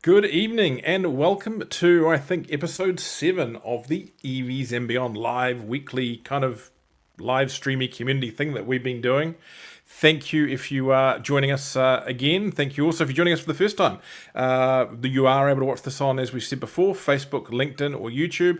Good evening and welcome to, I think, episode 7 of the EVs and Beyond live weekly kind of live streamy community thing that we've been doing. Thank you if you are joining us again. Thank you also if you're joining us for the first time. You are able to watch this on, as we said before, Facebook, LinkedIn or YouTube.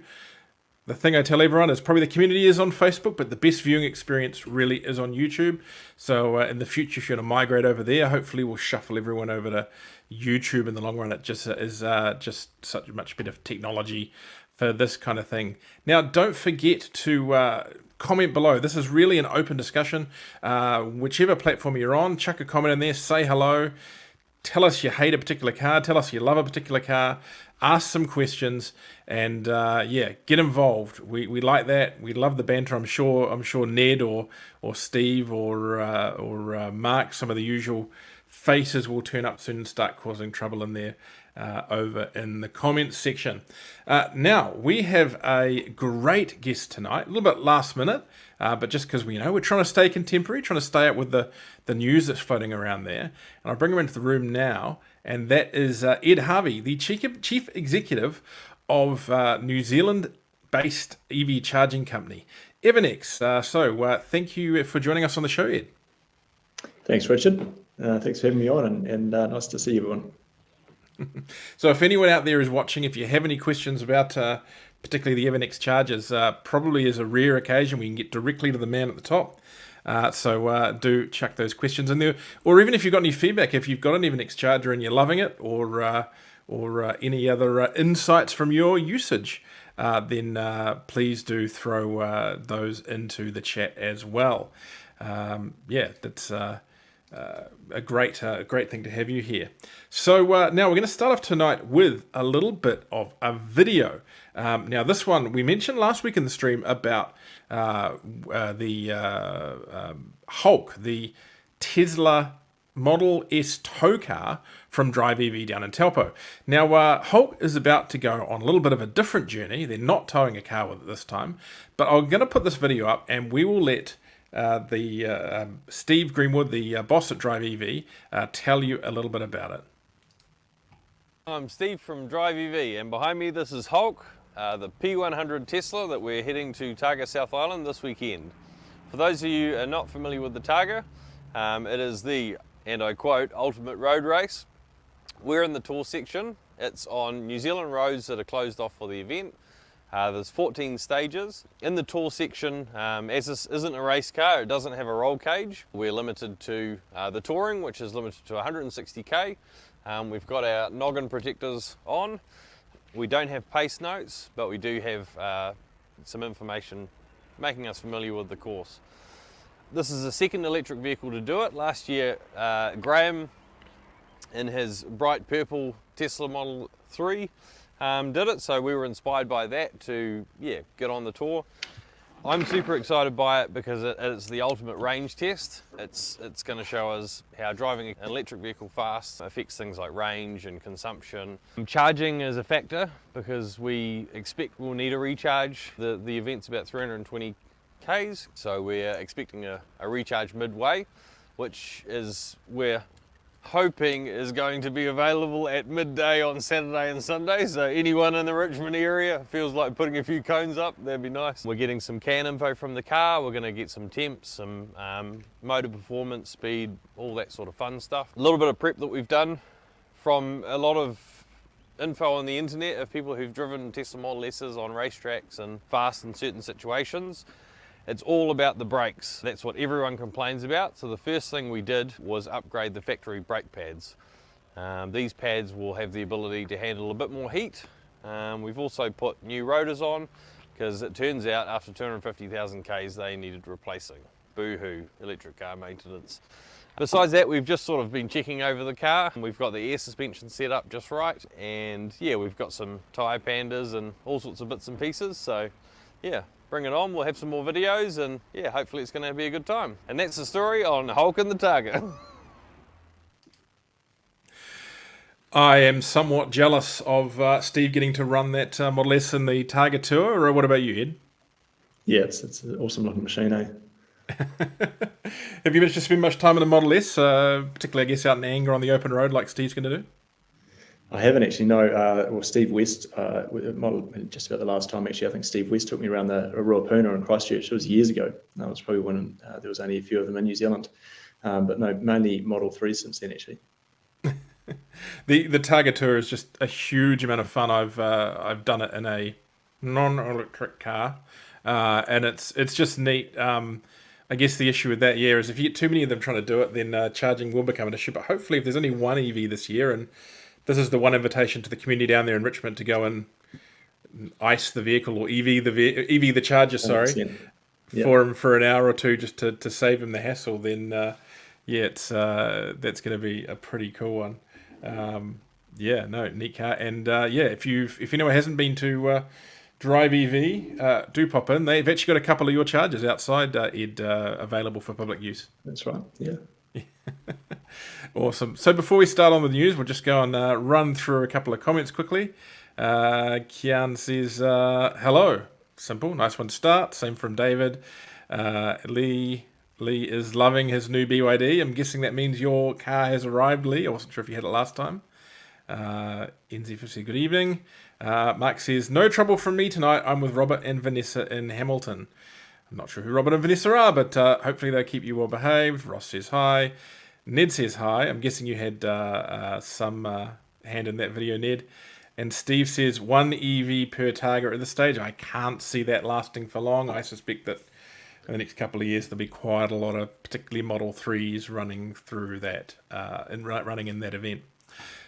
The thing I tell everyone is probably the community is on Facebook, but the best viewing experience really is on YouTube. So in the future, if you're going to migrate over there, hopefully we'll shuffle everyone over to YouTube in the long run. It just is just such a much better technology for this kind of thing. Now, don't forget to comment below. This is really an open discussion. Whichever platform you're on, chuck a comment in there, say hello. Tell us you hate a particular car. Tell us you love a particular car. Ask some questions and get involved. We like that. We love the banter. I'm sure Ned or Steve or Mark, some of the usual faces, will turn up soon and start causing trouble in there over in the comments section. Now we have a great guest tonight. A little bit last minute. But just because we're trying to stay contemporary, trying to stay up with the news that's floating around there. And I'll bring him into the room now, and that is Ed Harvey, the Chief Executive of New Zealand-based EV charging company, Evenex. So thank you for joining us on the show, Ed. Thanks, Richard. Thanks for having me on, and nice to see everyone. So if anyone out there is watching, if you have any questions about particularly the Evenex chargers, probably is a rare occasion we can get directly to the man at the top. So do chuck those questions in there, or even if you've got any feedback, if you've got an Evenex charger and you're loving it, or any other insights from your usage, then please do throw those into the chat as well. That's a great thing to have you here. So now we're going to start off tonight with a little bit of a video. Now this one we mentioned last week in the stream about the Hulk, the Tesla Model S tow car from Drive EV down in Taupo. Now Hulk is about to go on a little bit of a different journey. They're not towing a car with it this time, but I'm going to put this video up and we will let Steve Greenwood, the boss at Drive EV, tell you a little bit about it. I'm Steve from Drive EV, and behind me this is Hulk, the P100 Tesla that we're heading to Targa, South Island this weekend. For those of you who are not familiar with the Targa, it is the, and I quote, ultimate road race. We're in the tour section. It's on New Zealand roads that are closed off for the event. There's 14 stages. In the tour section, as this isn't a race car, it doesn't have a roll cage. We're limited to the touring, which is limited to 160k. We've got our noggin protectors on. We don't have pace notes, but we do have some information making us familiar with the course. This is the second electric vehicle to do it. Last year, Graham, in his bright purple Tesla Model 3, did it, so we were inspired by that to get on the tour. I'm super excited by it because it's the ultimate range test. It's going to show us how driving an electric vehicle fast affects things like range and consumption. Charging is a factor because we expect we'll need a recharge. The event's about 320 k's, so we're expecting a recharge midway, which is where hoping is going to be available at midday on Saturday and Sunday, so anyone in the Richmond area feels like putting a few cones up, that'd be nice. We're getting some CAN info from the car. We're going to get some temps, some motor performance, speed, all that sort of fun stuff. A little bit of prep that we've done from a lot of info on the internet of people who've driven Tesla Model S's on racetracks and fast in certain situations. It's all about the brakes. That's what everyone complains about. So the first thing we did was upgrade the factory brake pads. These pads will have the ability to handle a bit more heat. We've also put new rotors on because it turns out after 250,000 Ks they needed replacing. Boo-hoo, electric car maintenance. Besides that, we've just sort of been checking over the car. We've got the air suspension set up just right, and we've got some tyre pandas and all sorts of bits and pieces. So bring it on, we'll have some more videos, and hopefully it's going to be a good time. And that's the story on Hulk and the Targa. I am somewhat jealous of Steve getting to run that Model S in the Targa tour, or what about you, Ed? Yeah, it's an awesome looking machine, eh? Have you managed to spend much time in the Model S, particularly I guess out in anger on the open road like Steve's going to do? I haven't actually, no. Well, Steve West, model just about the last time actually. I think Steve West took me around the Ruapuna in Christchurch. It was years ago. That was probably when there was only a few of them in New Zealand. But no, mainly Model 3 since then actually. The Targa tour is just a huge amount of fun. I've done it in a non-electric car, and it's just neat. I guess the issue with that year is if you get too many of them trying to do it, then charging will become an issue. But hopefully, if there's only one EV this year, and this is the one invitation to the community down there in Richmond to go and ice the vehicle or EV the charger, sorry, 100%. for him for an hour or two just to save him the hassle. Then it's that's going to be a pretty cool one. Neat car. And if anyone hasn't been to Drive EV, do pop in. They've actually got a couple of your chargers outside, Ed, available for public use. That's right. Yeah. Awesome. So before we start on with the news, we'll just go and run through a couple of comments quickly. Kian says, hello. Simple. Nice one to start. Same from David. Lee is loving his new BYD. I'm guessing that means your car has arrived, Lee. I wasn't sure if you had it last time. NZ50, good evening. Mark says, no trouble from me tonight. I'm with Robert and Vanessa in Hamilton. I'm not sure who Robert and Vanessa are, but hopefully they'll keep you well behaved. Ross says hi. Ned says hi. I'm guessing you had some hand in that video, Ned. And Steve says, 1 EV per Targa at this stage. I can't see that lasting for long. I suspect that in the next couple of years there'll be quite a lot of particularly Model 3s running through that, and running in that event.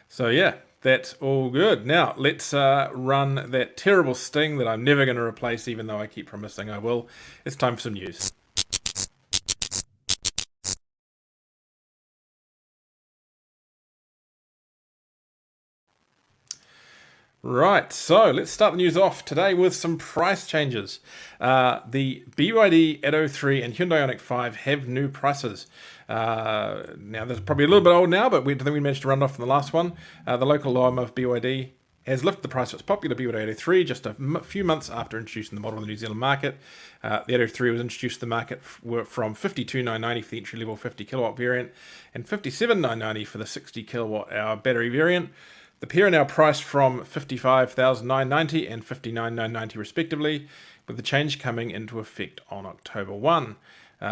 So yeah, that's all good. Now, let's run that terrible sting that I'm never going to replace, even though I keep promising I will. It's time for some news. Right, so let's start the news off today with some price changes. The BYD Atto 3 and Hyundai Ioniq 5 have new prices. Now, they're probably a little bit old now, but I think we managed to run off from the last one. The local arm of BYD has lifted the price of its popular BYD Atto 3 just a few months after introducing the model in the New Zealand market. The Atto 3 was introduced to the market from $52,990 for the entry-level 50 kilowatt variant and $57,990 for the 60 kilowatt hour battery variant. The pair are now priced from $55,990 and $59,990 respectively, with the change coming into effect on October 1.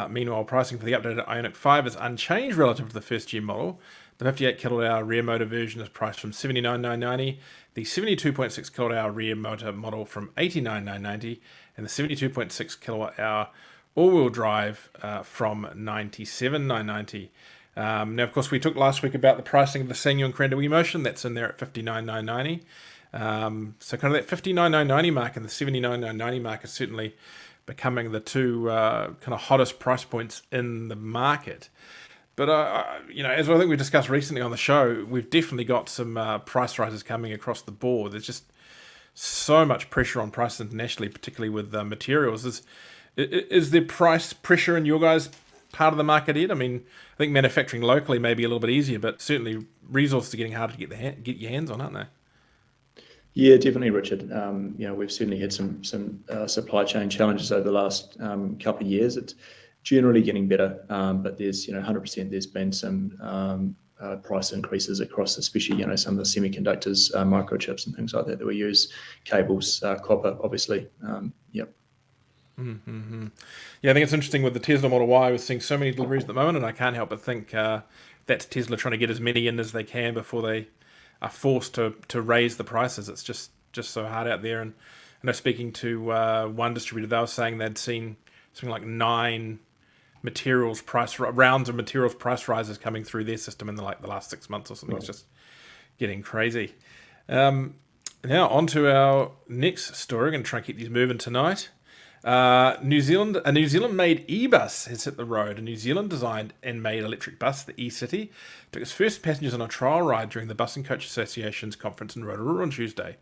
Meanwhile, pricing for the updated Ioniq 5 is unchanged relative to the first-year model. The 58 kWh rear motor version is priced from $79,990, the 72.6 kWh rear motor model from $89,990, and the 72.6 kWh all-wheel drive from $97,990. Now, of course, we talked last week about the pricing of the Sanyong and Crandall eMotion. That's in there at $59,990. So kind of that $59,990 mark and the $79,990 mark is certainly becoming the two kind of hottest price points in the market. But, as I think we discussed recently on the show, we've definitely got some price rises coming across the board. There's just so much pressure on prices internationally, particularly with materials. Is there price pressure in your guys' part of the market yet? I mean, I think manufacturing locally may be a little bit easier, but certainly resources are getting harder to get your hands on, aren't they? Yeah, definitely, Richard. We've certainly had some supply chain challenges over the last couple of years. It's generally getting better, but there's 100% there's been some price increases across, especially some of the semiconductors, microchips, and things like that we use, cables, copper, obviously. Yep. Mm-hmm. Yeah, I think it's interesting with the Tesla Model Y. We're seeing so many deliveries at the moment, and I can't help but think that's Tesla trying to get as many in as they can before they are forced to raise the prices. It's just so hard out there. And I know speaking to one distributor, they were saying they'd seen something like 9 rounds of materials price rises coming through their system in the last 6 months or something. Right. It's just getting crazy. Now on to our next story. We're going to try and keep these moving tonight. A New Zealand-made e-bus has hit the road. A New Zealand-designed and made electric bus, the e-City, took its first passengers on a trial ride during the Bus and Coach Association's conference in Rotorua on Tuesday.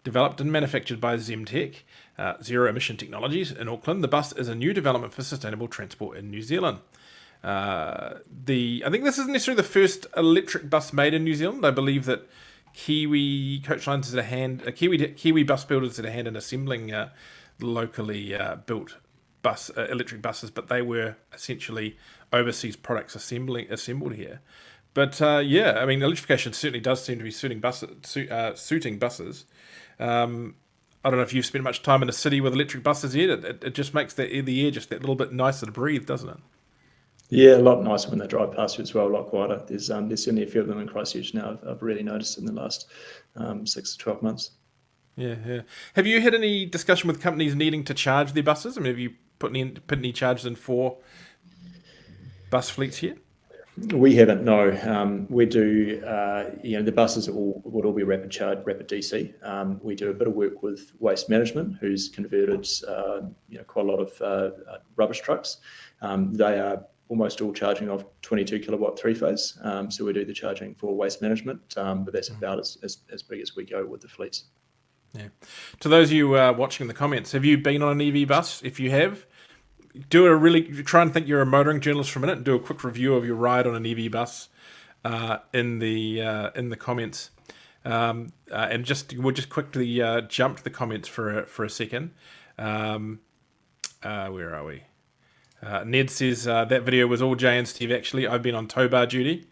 Developed and manufactured by Zemtech, Zero Emission Technologies in Auckland, the bus is a new development for sustainable transport in New Zealand. I think this isn't necessarily the first electric bus made in New Zealand. I believe that Kiwi Coach Lines is at a hand, Kiwi bus builders at a hand in assembling locally built electric buses, but they were essentially overseas products assembled here. Yeah, I mean, electrification certainly does seem to be suiting buses. I don't know if you've spent much time in a city with electric buses yet. It just makes the air just that little bit nicer to breathe, doesn't it? Yeah, a lot nicer when they drive past you as well, a lot quieter. There's certainly a few of them in Christchurch now. I've really noticed in the last 6 to 12 months. Yeah, yeah. Have you had any discussion with companies needing to charge their buses? I mean, have you put any charges in for bus fleets yet? We haven't, no. We do, the buses would all be rapid charge, rapid DC. We do a bit of work with Waste Management, who's converted, quite a lot of rubbish trucks. They are almost all charging off 22 kilowatt three phase. So we do the charging for Waste Management, but that's about as big as we go with the fleets. Yeah. To those of you watching in the comments, have you been on an EV bus? If you have, try and think you're a motoring journalist for a minute and do a quick review of your ride on an EV bus in the comments. And we'll just quickly jump to the comments for a second. Where are we? Ned says that video was all Jay and Steve. Actually, I've been on tow bar duty.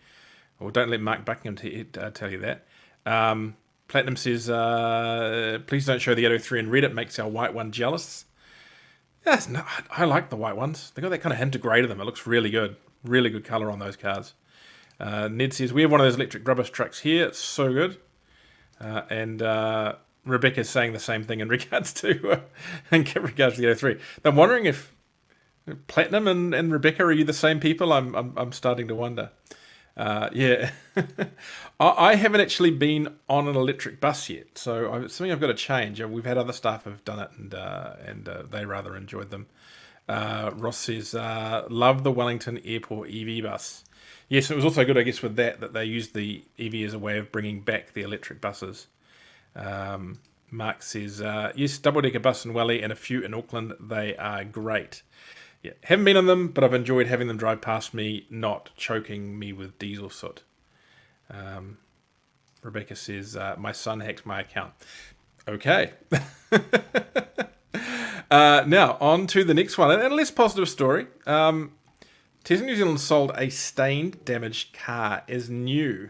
Well, don't let Mark Buckingham tell you that. Platinum says, please don't show the 803 in red. It makes our white one jealous. Yes, no, I like the white ones. They got that kind of hint of grey to them. It looks really good. Really good colour on those cars. Ned says, we have one of those electric rubbish trucks here. It's so good. And Rebecca's saying the same thing in regards to the 803. I'm wondering if Platinum and Rebecca, are you the same people? I'm starting to wonder. Yeah. I haven't actually been on an electric bus yet, so it's something I've got to change. We've had other staff who've done it, and they rather enjoyed them. Ross says, love the Wellington Airport EV bus. Yes, it was also good, I guess, with that they used the EV as a way of bringing back the electric buses. Mark says, yes, double-decker bus in Welly and a few in Auckland. They are great. Yeah, haven't been on them, but I've enjoyed having them drive past me, not choking me with diesel soot. Rebecca says, my son hacked my account. Okay. Now, on to the next one, and a less positive story. Tesla New Zealand sold a stained, damaged car as new.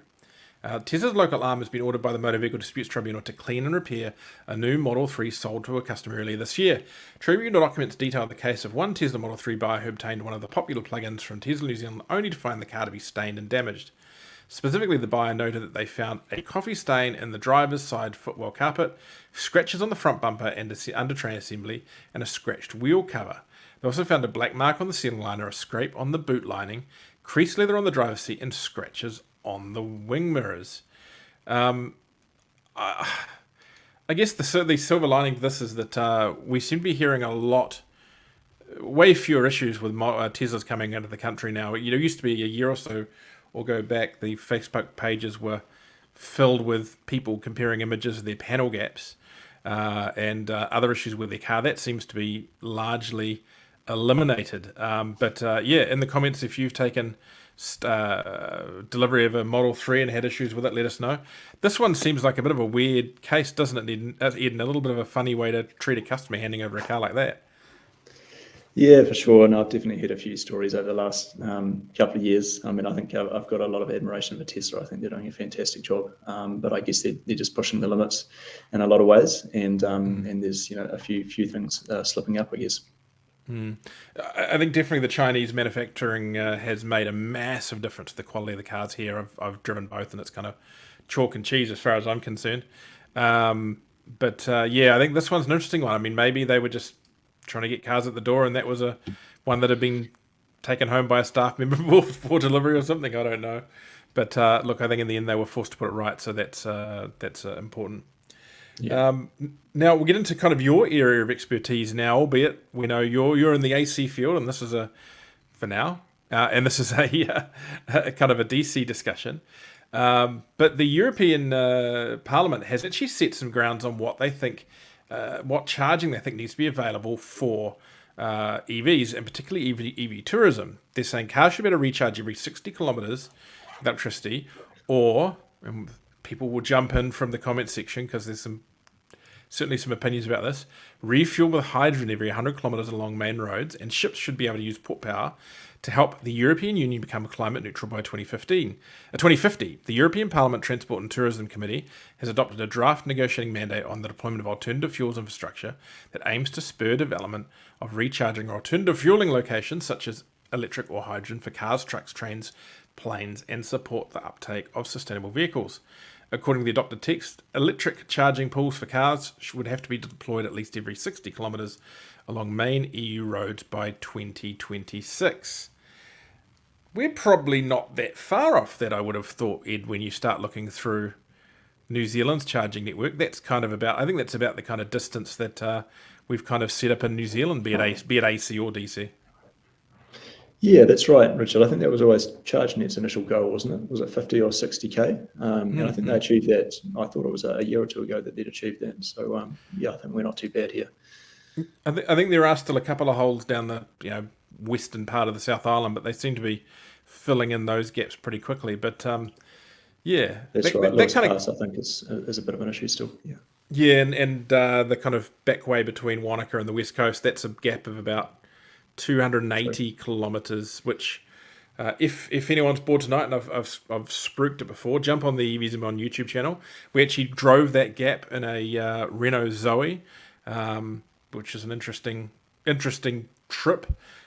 Tesla's local arm has been ordered by the Motor Vehicle Disputes Tribunal to clean and repair a new Model 3 sold to a customer earlier this year. Tribunal documents detail the case of one Tesla Model 3 buyer who obtained one of the popular plug-ins from Tesla New Zealand only to find the car to be stained and damaged. Specifically, the buyer noted that they found a coffee stain in the driver's side footwell carpet, scratches on the front bumper and under tray assembly, and a scratched wheel cover. They also found a black mark on the ceiling liner, a scrape on the boot lining, creased leather on the driver's seat, and scratches on the wing mirrors. I guess the silver lining of this is that we seem to be hearing a lot, way fewer issues with Teslas coming into the country now. It used to be a year or so or go back, the Facebook pages were filled with people comparing images of their panel gaps and other issues with their car. That seems to be largely eliminated. But in the comments, if you've taken delivery of a Model 3 and had issues with it, let us know. This one seems like a bit of a weird case, doesn't it, Ed? A little bit of a funny way to treat a customer handing over a car like that. Yeah, for sure. And I've definitely heard a few stories over the last couple of years. I mean, I think I've got a lot of admiration for Tesla. I think they're doing a fantastic job. But I guess they're just pushing the limits in a lot of ways. And there's a few things slipping up, I guess. I think definitely the Chinese manufacturing has made a massive difference to the quality of the cars here. I've driven both, and it's kind of chalk and cheese as far as I'm concerned. But I think this one's an interesting one. I mean, maybe they were just trying to get cars at the door, and that was one that had been taken home by a staff member for delivery or something. I don't know. But look, I think in the end they were forced to put it right, so that's important. Yeah. Now we'll get into kind of your area of expertise now, albeit we know you're in the AC field, and this is for now, and this is a kind of a DC discussion. But the European Parliament has actually set some grounds on what they think, what charging they think needs to be available for EVs, and particularly EV tourism. They're saying cars should be able to recharge every 60 kilometres with electricity, or people will jump in from the comment section because there's some certainly some opinions about this. Refuel with hydrogen every 100 kilometres along main roads, and ships should be able to use port power to help the European Union become climate neutral by 2050. The European Parliament Transport and Tourism Committee has adopted a draft negotiating mandate on the deployment of alternative fuels infrastructure that aims to spur development of recharging or alternative fueling locations such as electric or hydrogen for cars, trucks, trains, planes, and support the uptake of sustainable vehicles. According to the adopted text, electric charging pools for cars would have to be deployed at least every 60 kilometres along main EU roads by 2026. We're probably not that far off that, I would have thought, Ed, when you start looking through New Zealand's charging network. That's kind of about, I think that's about the kind of distance that we've kind of set up in New Zealand, be it AC or DC. Yeah, that's right, Richard. I think that was always ChargeNet's initial goal, wasn't it? Was it 50 or 60K? And I think they achieved that. I thought it was a year or two ago that they'd achieved that. So, yeah, I think we're not too bad here. I think there are still a couple of holes down the western part of the South Island, but they seem to be filling in those gaps pretty quickly. But yeah, that's right. Lewis Pass, I think, is a bit of an issue still. Yeah. Yeah, and the kind of back way between Wanaka and the west coast, that's a gap of about 280 kilometres, which if anyone's bored tonight, and I've spruiked it before, jump on the EVs on YouTube channel. We actually drove that gap in a Renault Zoe, which is an interesting trip.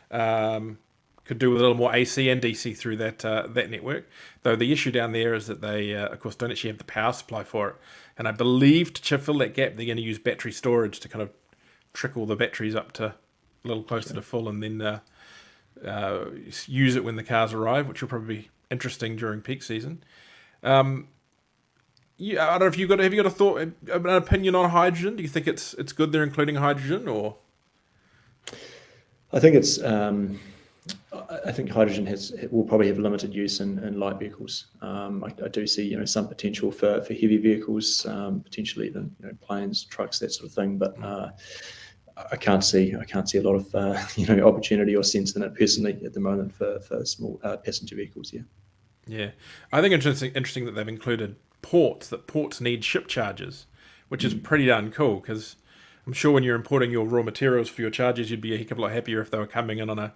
Could do with a little more AC and DC through that network. Though the issue down there is that they, of course, don't actually have the power supply for it. And I believe to fill that gap, they're going to use battery storage to kind of trickle the batteries up to a little closer to full, and then use it when the cars arrive, which will probably be interesting during peak season. Yeah, I don't know if have you got a thought, an opinion on hydrogen? Do you think it's good they're including hydrogen, or? I think it's. I think hydrogen will probably have limited use in light vehicles. I do see some potential for heavy vehicles, potentially even planes, trucks, that sort of thing. But I can't see a lot of opportunity or sense in it personally at the moment for small passenger vehicles. Yeah, I think interesting that they've included ports. That ports need ship chargers, which is pretty darn cool, because I'm sure when you're importing your raw materials for your chargers, you'd be a heck of a lot happier if they were coming in on a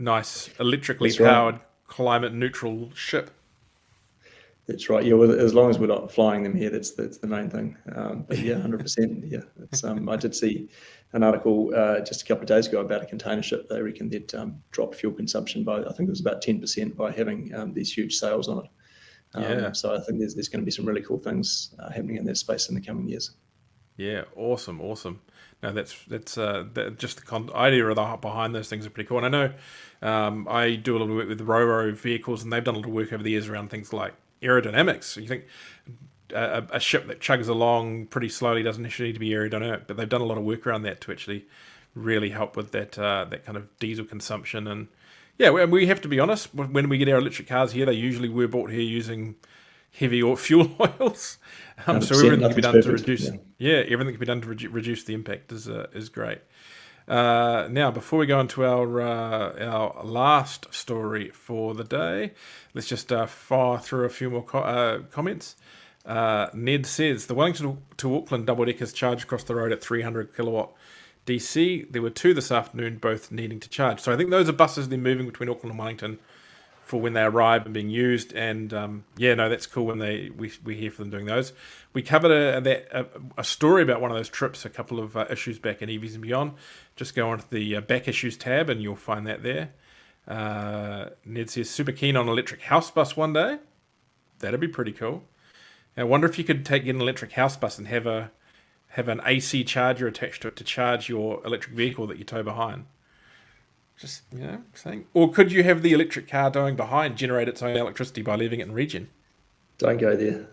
nice electrically powered, climate neutral ship. That's right. Yeah, well, as long as we're not flying them here, that's the main thing. But yeah, 100%. Yeah, it's, I did see an article just a couple of days ago about a container ship. They reckon they'd drop fuel consumption by, I think it was about 10% by having these huge sails on it. So I think there's going to be some really cool things happening in that space in the coming years. Yeah, awesome. No, that's just the idea of the behind those things are pretty cool. And I know I do a little work with the Ro-Ro vehicles, and they've done a little work over the years around things like aerodynamics. So you think a ship that chugs along pretty slowly doesn't actually need to be aerodynamic, but they've done a lot of work around that to actually really help with that kind of diesel consumption. And yeah, we have to be honest, when we get our electric cars here, they usually were bought here using heavy fuel oils. So everything can be done to reduce. Yeah, everything can be done to reduce the impact is great. Now, before we go into our last story for the day, let's just fire through a few more comments. Ned says, the Wellington to Auckland double-deckers charge across the road at 300 kilowatt DC. There were two this afternoon, both needing to charge. So I think those are buses they're moving between Auckland and Wellington for when they arrive and being used. And that's cool when we hear from them doing those. We covered a story about one of those trips a couple of issues back in EVs and Beyond. Just go onto the back issues tab and you'll find that there. Ned says, super keen on electric house bus one day. That'd be pretty cool. I wonder if you could take an electric house bus and have an AC charger attached to it to charge your electric vehicle that you tow behind. Just, saying. Or could you have the electric car towing behind generate its own electricity by leaving it in regen? Don't go there.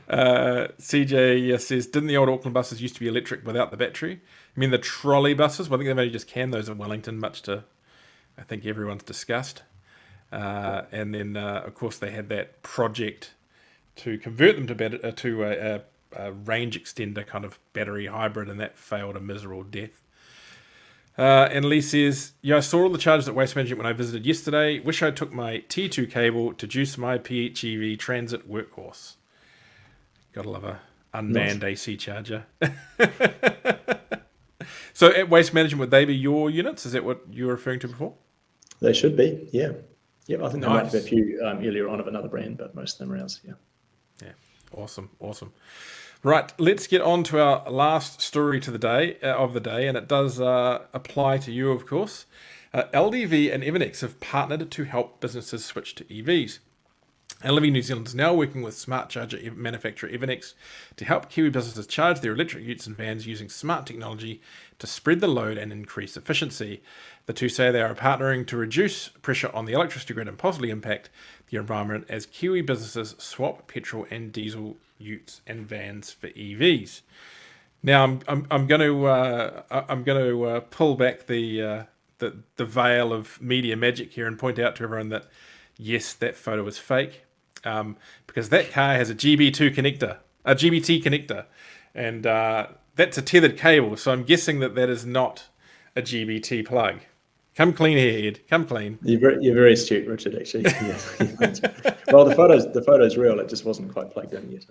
CJ says, didn't the old Auckland buses used to be electric without the battery? I mean, the trolley buses? Well, I think they've only just canned those in Wellington, much to, I think, everyone's disgust. And then, of course, they had that project to convert them to a range extender kind of battery hybrid, and that failed a miserable death. And Lee says, I saw all the charges at Waste Management when I visited yesterday. Wish I took my T2 cable to juice my PHEV transit workhorse. Gotta love unmanned AC charger. So at Waste Management, would they be your units? Is that what you were referring to before? They should be, yeah. Yeah, I think there might be a Nice. few earlier on of another brand, but most of them are ours, yeah. Yeah, awesome. Right, let's get on to our last story to the day of the day, and it does apply to you, of course. LDV and Evenex have partnered to help businesses switch to EVs. LDV New Zealand is now working with smart charger manufacturer Evenex to help Kiwi businesses charge their electric utes and vans using smart technology to spread the load and increase efficiency. The two say they are partnering to reduce pressure on the electricity grid and possibly impact the environment as Kiwi businesses swap petrol and diesel utes and vans for EVs. Now I'm going to pull back the veil of media magic here and point out to everyone that yes, that photo is fake, because that car has a GBT connector, and that's a tethered cable. So I'm guessing that is not a GBT plug. Come clean here, Ed. Come clean. You're very astute, Richard. Actually, yeah. Well, the photo's real. It just wasn't quite plugged in yet.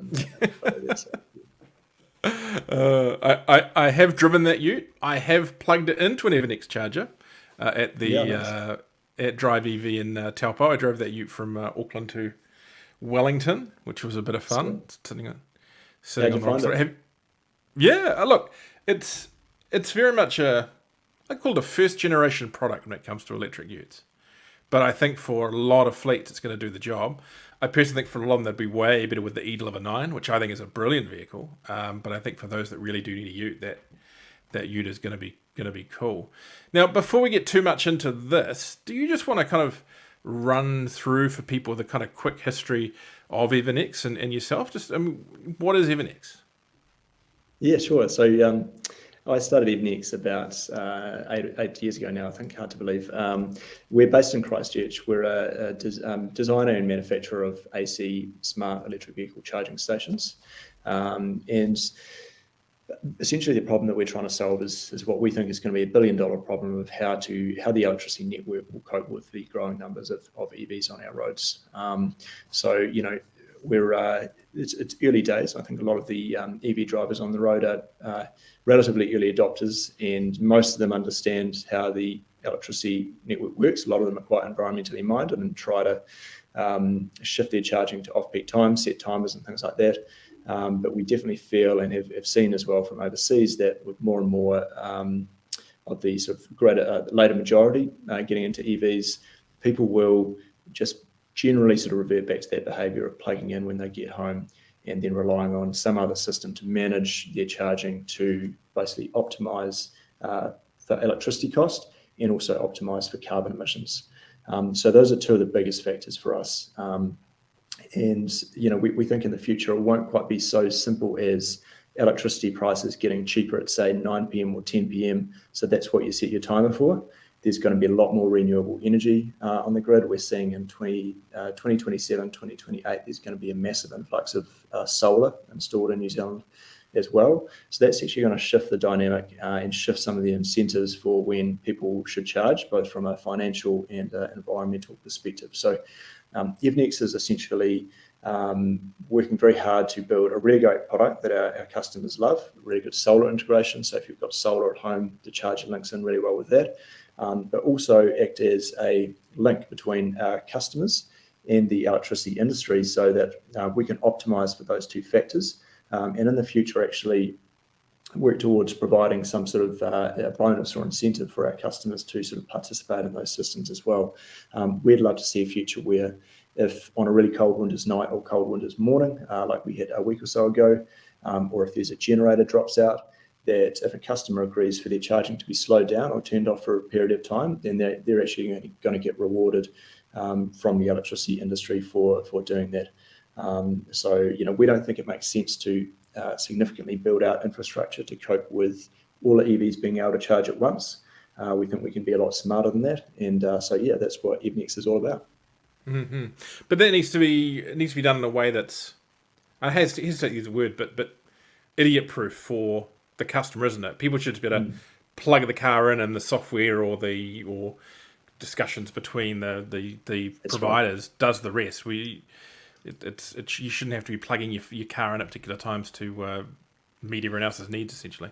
I have driven that ute. I have plugged it into an Evenex charger at Drive EV in Taupo. I drove that ute from Auckland to Wellington, which was a bit of fun. Sitting on yeah, look, it's very much I call it a first generation product when it comes to electric utes. But I think for a lot of fleets, it's going to do the job. I personally think for a lot of them, they'd be way better with the E-Deliver 9, which I think is a brilliant vehicle. But I think for those that really do need a ute, that ute is going to be cool. Now, before we get too much into this, do you just want to kind of run through for people the kind of quick history of Evenex and yourself? Just what is Evenex? Yeah, sure. So I started Evenex about 8 years ago now, I think, hard to believe. We're based in Christchurch. We're a designer and manufacturer of AC smart electric vehicle charging stations. And essentially the problem that we're trying to solve is what we think is going to be $1 billion problem of how the electricity network will cope with the growing numbers of EVs on our roads. So, it's early days. I think a lot of the EV drivers on the road are relatively early adopters, and most of them understand how the electricity network works. A lot of them are quite environmentally minded and try to shift their charging to off-peak times, set timers and things like that. But we definitely feel and have seen as well from overseas that with more and more of the sort of later majority getting into EVs, people will just generally sort of revert back to that behavior of plugging in when they get home and then relying on some other system to manage their charging to basically optimize for electricity cost and also optimize for carbon emissions. So those are two of the biggest factors for us. And we think in the future it won't quite be so simple as electricity prices getting cheaper at say 9 p.m. or 10 p.m. So that's what you set your timer for. There's going to be a lot more renewable energy on the grid. We're seeing in 2027, 2028, there's going to be a massive influx of solar installed in New Zealand as well. So that's actually going to shift the dynamic and shift some of the incentives for when people should charge, both from a financial and environmental perspective. So Evenex is essentially working very hard to build a really great product that our customers love, really good solar integration. So if you've got solar at home, the charger links in really well with that. But also act as a link between our customers and the electricity industry so that we can optimize for those two factors. And in the future, actually work towards providing some sort of a bonus or incentive for our customers to sort of participate in those systems as well. We'd love to see a future where if on a really cold winter's night or cold winter's morning, like we had a week or so ago, or if there's a generator drops out, that if a customer agrees for their charging to be slowed down or turned off for a period of time, then they're actually going to get rewarded from the electricity industry for doing that. So, we don't think it makes sense to significantly build out infrastructure to cope with all the EVs being able to charge at once. We think we can be a lot smarter than that. And so, that's what Evenex is all about. Mm-hmm. But that needs to be done in a way that's, I hesitate to use the word, but idiot-proof for the customer, isn't it? People should just be able to plug the car in and the software or discussions between the providers does the rest. You shouldn't have to be plugging your car in at particular times to meet everyone else's needs, essentially.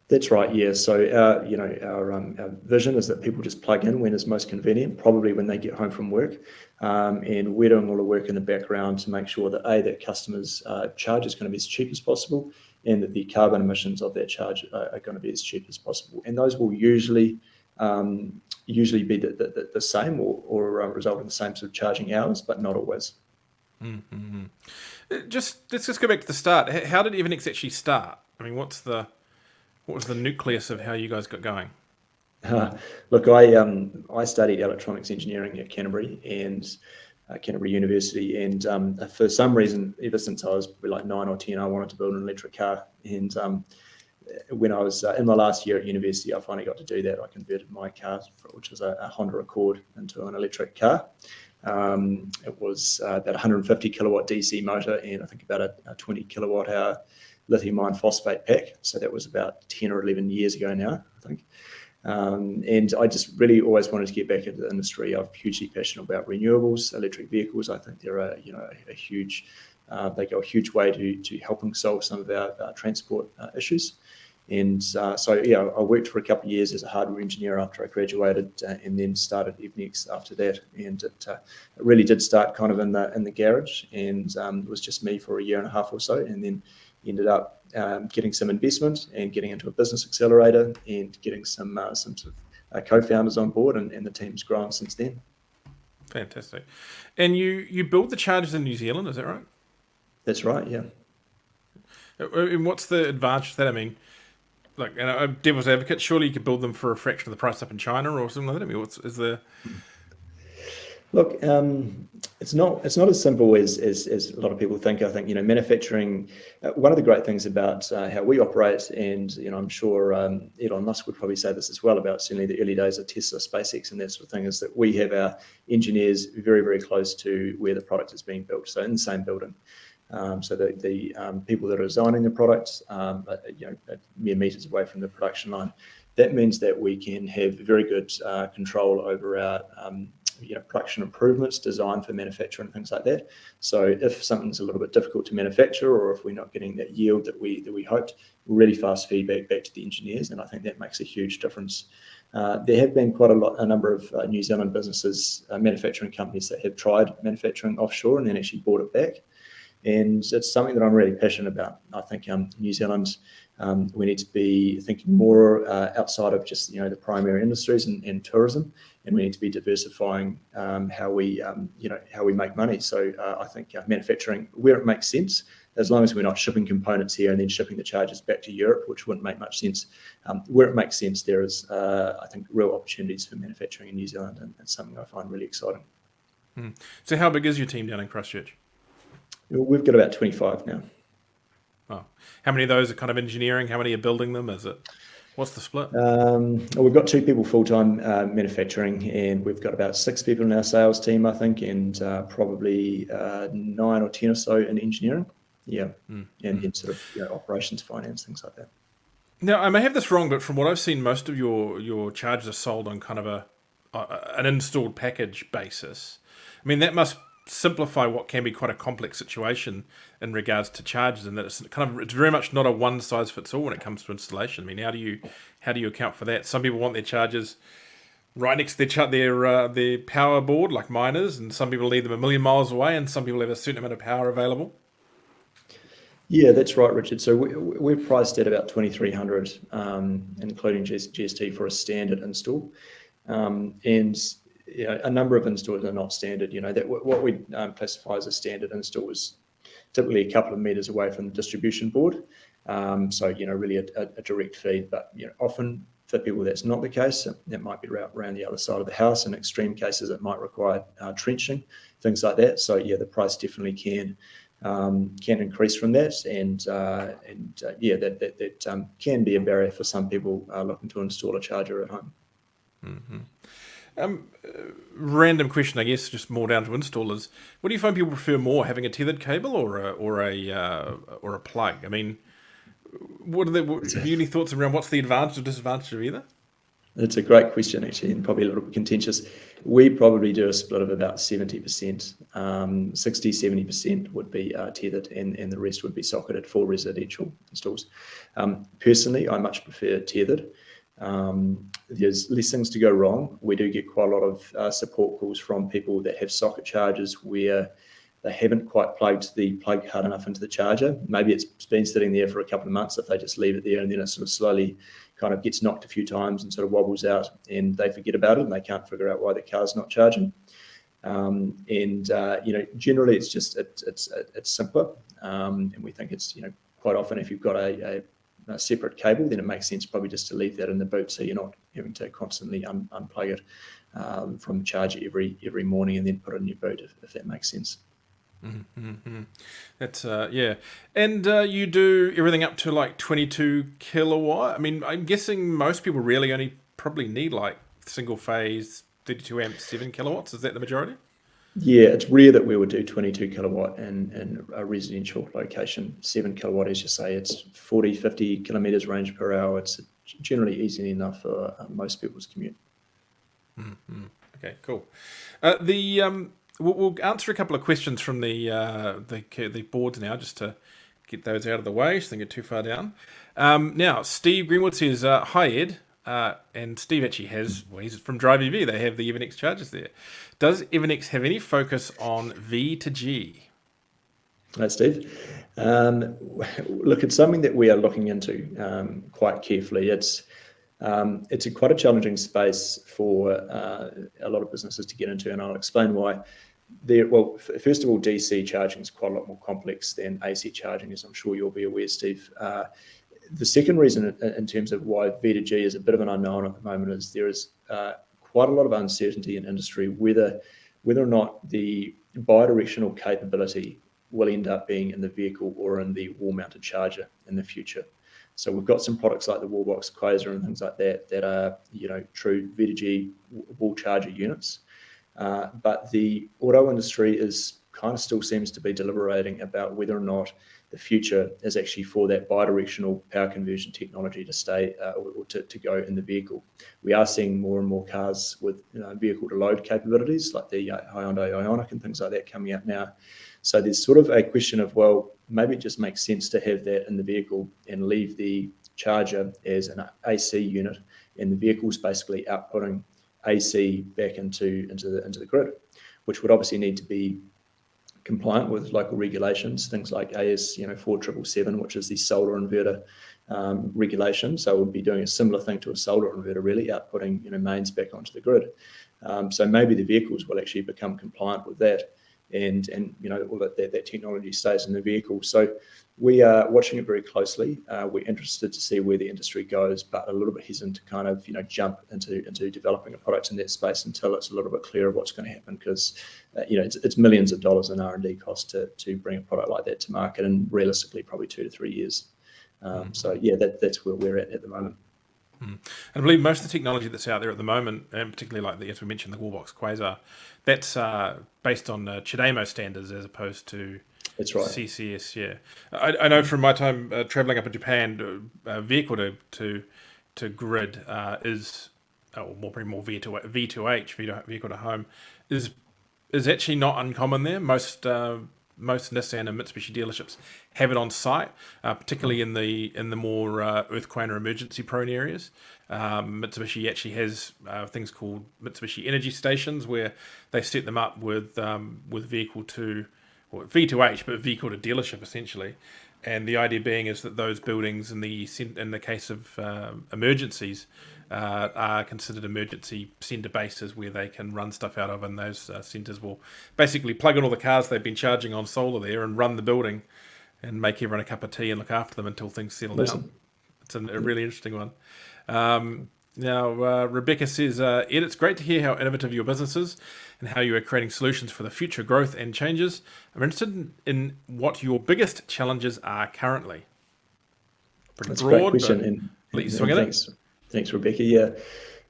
That's right. Yeah. So our vision is that people just plug in when it's most convenient, probably when they get home from work, and we're doing all the work in the background to make sure that that customers' charge is going to be as cheap as possible, and that the carbon emissions of that charge are going to be as cheap as possible. And those will usually be the same or result in the same sort of charging hours, but not always. Mm-hmm. Let's just go back to the start. How did Evenex actually start? I mean, what was the nucleus of how you guys got going? Look, I studied electronics engineering at Canterbury and Canterbury University, and for some reason, ever since I was probably like 9 or 10, I wanted to build an electric car. And when I was in my last year at university, I finally got to do that. I converted my car, which was a Honda Accord, into an electric car. It was about 150 kilowatt DC motor and I think about a 20 kilowatt hour lithium iron phosphate pack. So that was about 10 or 11 years ago now, I think. And I just really always wanted to get back into the industry. I'm hugely passionate about renewables, electric vehicles. I think they're a huge, they go a huge way to helping solve some of our transport issues. And I worked for a couple of years as a hardware engineer after I graduated, and then started EVNEX after that. And it really did start kind of in the garage, and it was just me for a year and a half or so, and then ended up getting some investment and getting into a business accelerator and getting some sort of co-founders on board, and the team's grown since then. Fantastic. And you build the chargers in New Zealand, is that right? That's right, yeah. And what's the advantage of that? I mean, like, and a devil's advocate, surely you could build them for a fraction of the price up in China or something like that. I mean, Look, it's not as simple as a lot of people think. I think manufacturing. One of the great things about how we operate, and I'm sure Elon Musk would probably say this as well about certainly the early days of Tesla, SpaceX, and that sort of thing, is that we have our engineers very, very close to where the product is being built, so in the same building. So the people that are designing the products, mere meters away from the production line. That means that we can have very good control over our production improvements, design for manufacturing, things like that. So if something's a little bit difficult to manufacture, or if we're not getting that yield that we hoped, really fast feedback back to the engineers, and I think that makes a huge difference. There have been a number of New Zealand businesses, manufacturing companies that have tried manufacturing offshore and then actually bought it back. And it's something that I'm really passionate about. I think New Zealand, we need to be thinking more outside of just the primary industries and tourism, and we need to be diversifying how we make money. So I think manufacturing where it makes sense, as long as we're not shipping components here and then shipping the charges back to Europe, which wouldn't make much sense. Where it makes sense, there is I think real opportunities for manufacturing in New Zealand, and it's something I find really exciting. So how big is your team down in Christchurch? We've got about 25 now. Oh, how many of those are kind of engineering? How many are building them? What's the split? We've got 2 people full-time manufacturing, and we've got about 6 people in our sales team, I think, and probably 9 or 10 or so in engineering. Yeah, and then sort of operations, finance, things like that. Now, I may have this wrong, but from what I've seen, most of your chargers are sold on kind of an installed package basis. I mean, that must simplify what can be quite a complex situation in regards to charges, and that it's very much not a one size fits all when it comes to installation. I mean, how do you account for that? Some people want their chargers right next to their power board, like mine is, and some people need them a million miles away, and some people have a certain amount of power available. Yeah, that's right, Richard. So we're priced at about 2,300, including GST for a standard install, and a number of installs are not standard. That what we classify as a standard install is typically a couple of meters away from the distribution board. So really a direct feed. But often for people that's not the case. That might be around the other side of the house. In extreme cases, it might require trenching, things like that. So the price definitely can increase from that, and that can be a barrier for some people looking to install a charger at home. Mm-hmm. Random question, I guess, just more down to installers. What do you find people prefer more, having a tethered cable or a plug? I mean, have you any thoughts around what's the advantage or disadvantage of either? That's a great question, actually, and probably a little bit contentious. We probably do a split of about 70%. 60, 70% would be tethered, and the rest would be socketed for residential installs. Personally, I much prefer tethered. There's less things to go wrong. We do get quite a lot of support calls from people that have socket chargers where they haven't quite plugged the plug hard enough into the charger. Maybe it's been sitting there for a couple of months. If they just leave it there and then it sort of slowly kind of gets knocked a few times and sort of wobbles out, and they forget about it and they can't figure out why the car's not charging. Generally it's just it's simpler, and we think it's quite often if you've got a separate cable, then it makes sense probably just to leave that in the boot so you're not having to constantly unplug it from the charger every morning and then put it in your boot, if that makes sense. Mm-hmm. That's yeah, and you do everything up to like 22 kilowatt. I mean, I'm guessing most people really only probably need like single phase 32 amps 7 kilowatts. Is that the majority? Yeah, it's rare that we would do 22 kilowatt in a residential location. 7 kilowatt, as you say, it's 40, 50 kilometers range per hour. It's generally easy enough for most people's commute. Mm-hmm. Okay, cool. We'll answer a couple of questions from the boards now, just to get those out of the way, so they don't get too far down. Now, Steve Greenwood says, "Hi Ed," and Steve actually has. Well, he's from Drive EV. They have the Evenex chargers there. Does Evenex have any focus on V2G? Hi, Steve. Look, it's something that we are looking into quite carefully. It's quite a challenging space for a lot of businesses to get into, and I'll explain why. First of all, DC charging is quite a lot more complex than AC charging, as I'm sure you'll be aware, Steve. The second reason in terms of why V2G is a bit of an unknown at the moment is there is quite a lot of uncertainty in industry whether or not the bidirectional capability will end up being in the vehicle or in the wall-mounted charger in the future. So we've got some products like the Wallbox Quasar and things like that are true V2G wall charger units. But the auto industry still seems to be deliberating about whether or not the future is actually for that bidirectional power conversion technology to stay or to go in the vehicle. We are seeing more and more cars with vehicle to load capabilities like the Hyundai Ioniq and things like that coming out now. So there's sort of a question of, well, maybe it just makes sense to have that in the vehicle and leave the charger as an AC unit, and the vehicle's basically outputting AC back into the grid, which would obviously need to be compliant with local regulations, things like AS 4777, which is the solar inverter regulation. So we'll be doing a similar thing to a solar inverter, really outputting mains back onto the grid. So maybe the vehicles will actually become compliant with that, and all that technology stays in the vehicle. So we are watching it very closely. We're interested to see where the industry goes, but a little bit hesitant to kind of jump into developing a product in that space until it's a little bit clearer what's going to happen, because it's millions of dollars in R&D cost to bring a product like that to market, and realistically probably 2 to 3 years. So yeah, that's where we're at the moment. And I believe most of the technology that's out there at the moment, and particularly like as we mentioned, the Wallbox Quasar, that's based on CHAdeMO standards as opposed to That's right. CCS. Yeah, I know from my time traveling up in Japan, vehicle to grid is more V2H, vehicle to home, is actually not uncommon there. Most Nissan and Mitsubishi dealerships have it on site, particularly in the more earthquake or emergency prone areas. Mitsubishi actually has things called Mitsubishi Energy Stations, where they set them up with vehicle to, or V2H, but vehicle to dealership essentially. And the idea being is that those buildings, in the case of emergencies, are considered emergency centre bases where they can run stuff out of, and those centres will basically plug in all the cars they've been charging on solar there and run the building and make everyone a cup of tea and look after them until things settle down. It's a really interesting one. Now, Rebecca says, Ed, it's great to hear how innovative your business is and how you are creating solutions for the future growth and changes. I'm interested in what your biggest challenges are currently. That's broad, a great question. Please swing it. Thanks, Rebecca. Yeah,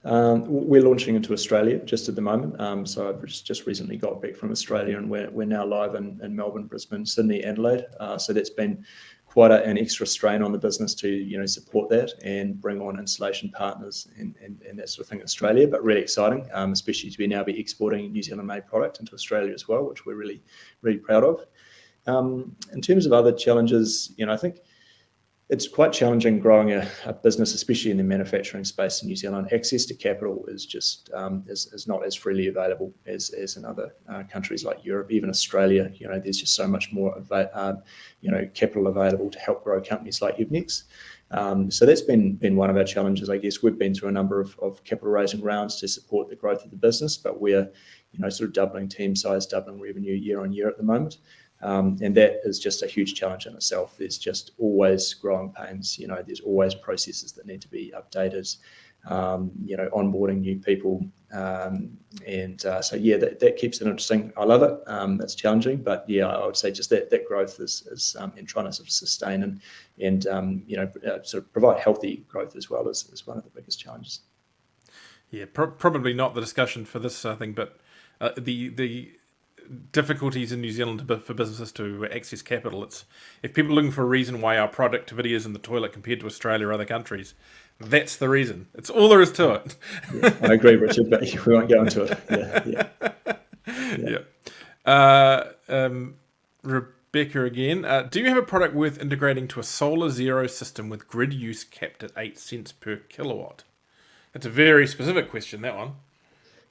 we're launching into Australia just at the moment. So I've just recently got back from Australia, and we're now live in Melbourne, Brisbane, Sydney, Adelaide. So that's been quite an extra strain on the business to support that and bring on installation partners and that sort of thing in Australia. But really exciting, especially to now be exporting New Zealand-made product into Australia as well, which we're really proud of. In terms of other challenges, I think it's quite challenging growing a business, especially in the manufacturing space in New Zealand. Access to capital is just is not as freely available as in other countries like Europe, even Australia. There's just so much more capital available to help grow companies like Evenex. So that's been one of our challenges, I guess. We've been through a number of capital raising rounds to support the growth of the business, but we're sort of doubling team size, doubling revenue year on year at the moment. And that is just a huge challenge in itself. There's just always growing pains. There's always processes that need to be updated, onboarding new people. So yeah, that keeps it interesting. I love it. It's challenging, but yeah, I would say just that growth is in trying to sort of sustain and sort of provide healthy growth as well is one of the biggest challenges. Yeah, probably not the discussion for this thing, but the difficulties in New Zealand for businesses to access capital. It's if people are looking for a reason why our productivity is in the toilet compared to Australia or other countries, that's the reason. It's all there is to it. Yeah, I agree, Richard, but we won't go into it. Yeah. Rebecca again. Do you have a product worth integrating to a solar zero system with grid use capped at 8 cents per kilowatt? That's a very specific question, that one.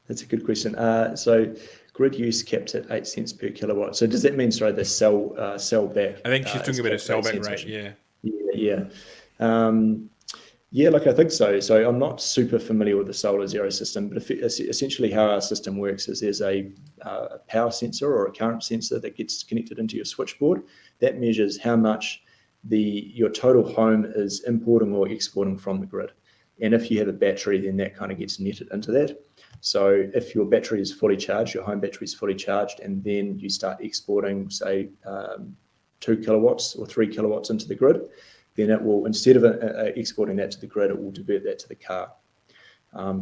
That's a good question. So grid use capped at 8 cents per kilowatt. So does that mean, sorry, the sell back? I think she's talking about a sell back rate, yeah. Yeah, look, I think so. So I'm not super familiar with the solar zero system, but essentially how our system works is there's a power sensor or a current sensor that gets connected into your switchboard. That measures how much your total home is importing or exporting from the grid. And if you have a battery, then that kind of gets netted into that. So if your battery is fully charged, your home battery is fully charged, and then you start exporting, say, 2 kilowatts or 3 kilowatts into the grid, then it will, instead of exporting that to the grid, it will divert that to the car.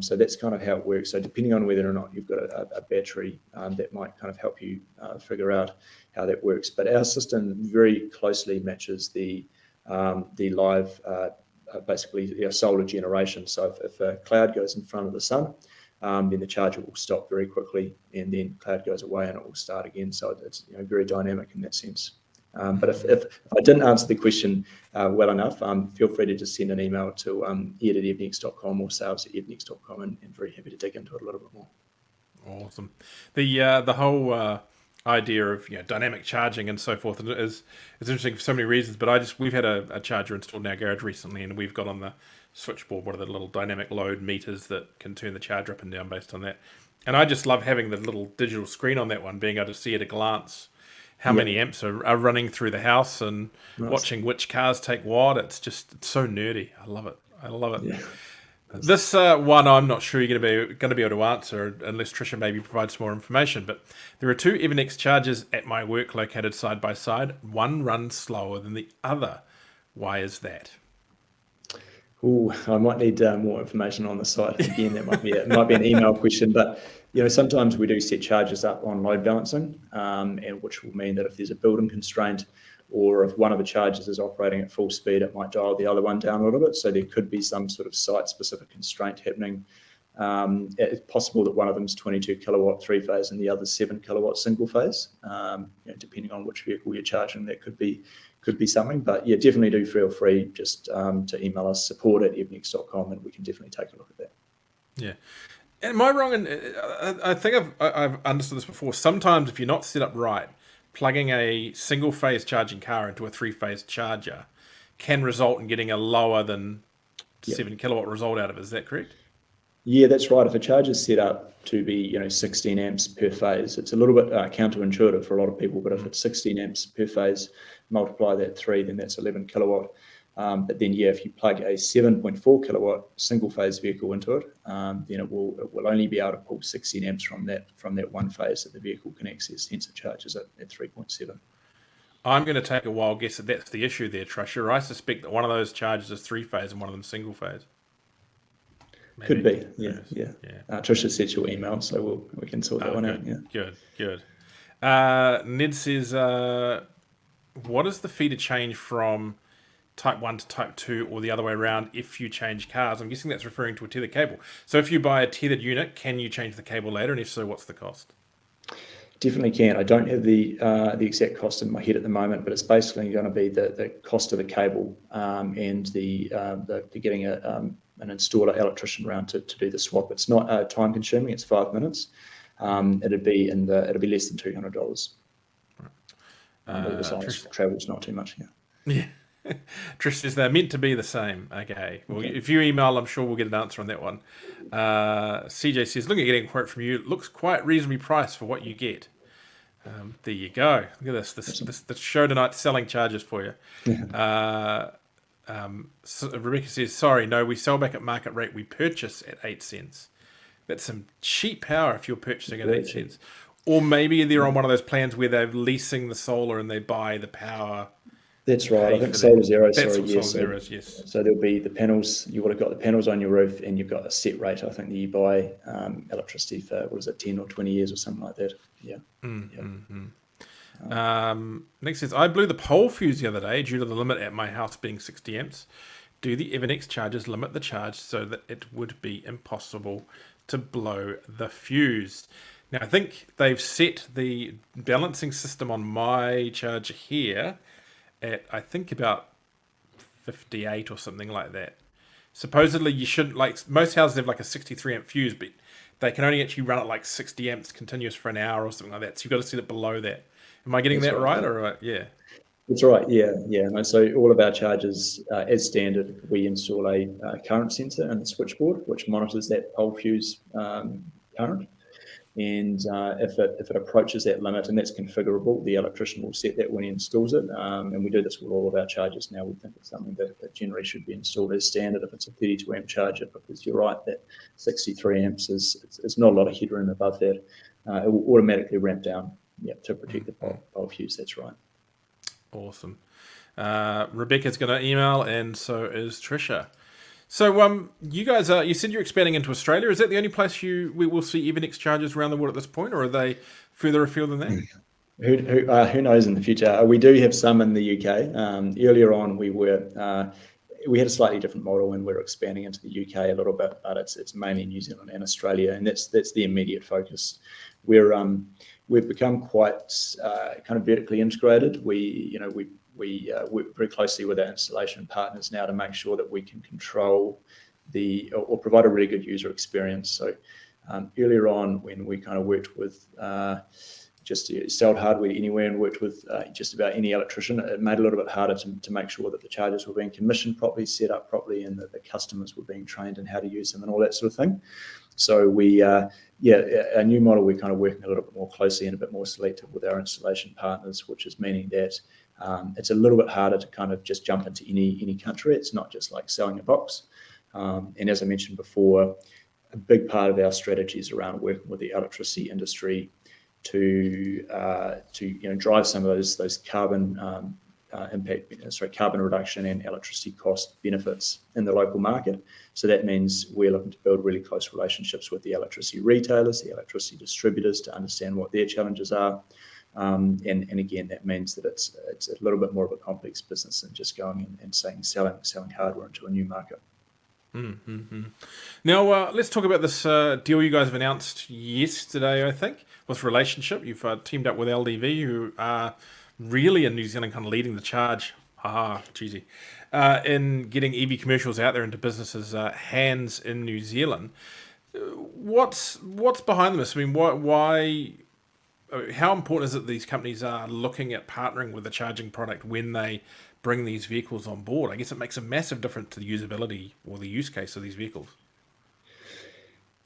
So that's kind of how it works. So depending on whether or not you've got a battery, that might kind of help you figure out how that works. But our system very closely matches the live, basically, solar generation. So if a cloud goes in front of the sun, then the charger will stop very quickly, and then cloud goes away and it will start again. So it's very dynamic in that sense. But if I didn't answer the question well enough, feel free to just send an email to ed@evenex.com or sales@evenex.com, and very happy to dig into it a little bit more. Awesome. The whole idea of dynamic charging and so forth is interesting for so many reasons. But we've had a charger installed in our garage recently, and we've got on the switchboard one of the little dynamic load meters that can turn the charger up and down based on that. And I just love having the little digital screen on that one, being able to see at a glance how many amps are running through the house and watching which cars take what. It's so nerdy. I love it. Yeah. This one I'm not sure you're going to be able to answer unless Tricia maybe provides more information. But there are 2 Evenex chargers at my work located side by side. One runs slower than the other. Why is that? Oh, I might need more information on the site. Again, that might be an email question, but sometimes we do set charges up on load balancing, and which will mean that if there's a building constraint, or if one of the chargers is operating at full speed, it might dial the other one down a little bit. So there could be some sort of site-specific constraint happening. It's possible that one of them is 22 kilowatt 3-phase and the other 7 kilowatt single phase. Depending on which vehicle you're charging, that could be something. But yeah, definitely do feel free just to email us support@evenex.com, and we can definitely take a look at that. Yeah. Am I wrong? And I think I've understood this before. Sometimes if you're not set up right, plugging a single phase charging car into a 3-phase charger can result in getting a lower than 7 kilowatt result out of it. Is that correct? Yeah, that's right. If a charger is set up to be 16 amps per phase, it's a little bit counterintuitive for a lot of people. But if it's 16 amps per phase, multiply that 3, then that's 11 kilowatt. But then, if you plug a 7.4 kilowatt single phase vehicle into it, then it will only be able to pull 16 amps from that one phase that the vehicle can access. Hence, it charges at 3.7. I'm going to take a wild guess that that's the issue there, Tricia. I suspect that one of those chargers is 3-phase and one of them single phase. Maybe. Could be, yeah. Tricia sent your email, so we can sort that one out. Yeah, good. Ned says, what is the fee to change from Type 1 to Type 2 or the other way around if you change cars? I'm guessing that's referring to a tethered cable. So if you buy a tethered unit, can you change the cable later? And if so, what's the cost? Definitely can. I don't have the exact cost in my head at the moment, but it's basically going to be the cost of the cable and the getting an installer electrician around to do the swap. It's not time consuming. It's 5 minutes. It'd be less than $200. As long as travel's not too much. Yeah. Trish says they're meant to be the same. Okay. Well, if you email, I'm sure we'll get an answer on that one. CJ says, looking at getting a quote from you, it looks quite reasonably priced for what you get. There you go. Look at this show tonight selling charges for you. So Rebecca says, sorry, no, we sell back at market rate. We purchase at 8 cents. That's some cheap power if you're purchasing at 8 cents. Or maybe they're on one of those plans where they're leasing the solar and they buy the power. That's right. I think Solar Zero. Yes. So there'll be the panels. You would have got the panels on your roof, and you've got a set rate. I think that you buy electricity for 10 or 20 years or something like that. Yeah. Next says, I blew the pole fuse the other day due to the limit at my house being 60 amps. Do the EVNEX chargers limit the charge so that it would be impossible to blow the fuse? Now, I think they've set the balancing system on my charger here at, I think, about 58 or something like that. Supposedly, you shouldn't, like, most houses have like a 63 amp fuse, but they can only actually run at like 60 amps continuous for an hour or something like that. So you've got to set it below that. Am I getting that right? Or yeah. That's right. Yeah. No, so all of our chargers, as standard, we install a current sensor in the switchboard, which monitors that pole fuse current. And if it approaches that limit, and that's configurable, the electrician will set that when he installs it. And we do this with all of our chargers now. We think it's something that generally should be installed as standard if it's a 32 amp charger, because you're right, that 63 amps is not a lot of headroom above that. It will automatically ramp down to protect the pole fuse. That's right. Awesome. Rebecca's going to email, and so is Trisha. So you guys you said you're expanding into Australia. Is that the only place we will see EVNEX chargers around the world at this point, or are they further afield than that? Who knows in the future? We do have some in the UK. Earlier on, we had a slightly different model, and we're expanding into the UK a little bit, but it's mainly New Zealand and Australia, and that's the immediate focus. We've become quite kind of vertically integrated. We work very closely with our installation partners now to make sure that we can control or provide a really good user experience. So earlier on, when we kind of worked with just sold hardware anywhere and worked with just about any electrician, it made it a little bit harder to make sure that the chargers were being commissioned properly, set up properly, and that the customers were being trained in how to use them and all that sort of thing. So our new model, we're kind of working a little bit more closely and a bit more selective with our installation partners, which is meaning that it's a little bit harder to kind of just jump into any country. It's not just like selling a box. And as I mentioned before, a big part of our strategy is around working with the electricity industry to drive some of those carbon carbon reduction and electricity cost benefits in the local market. So that means we're looking to build really close relationships with the electricity retailers, the electricity distributors, to understand what their challenges are. And again, that means that it's a little bit more of a complex business than just going and selling hardware into a new market. Mm-hmm. Now, let's talk about this deal you guys have announced yesterday, I think, with Relationship. You've teamed up with LDV, who are really in New Zealand kind of leading the charge, cheesy, in getting EV commercials out there into businesses' hands in New Zealand. What's behind this? I mean, why? How important is it these companies are looking at partnering with the charging product when they bring these vehicles on board? I guess it makes a massive difference to the usability or the use case of these vehicles.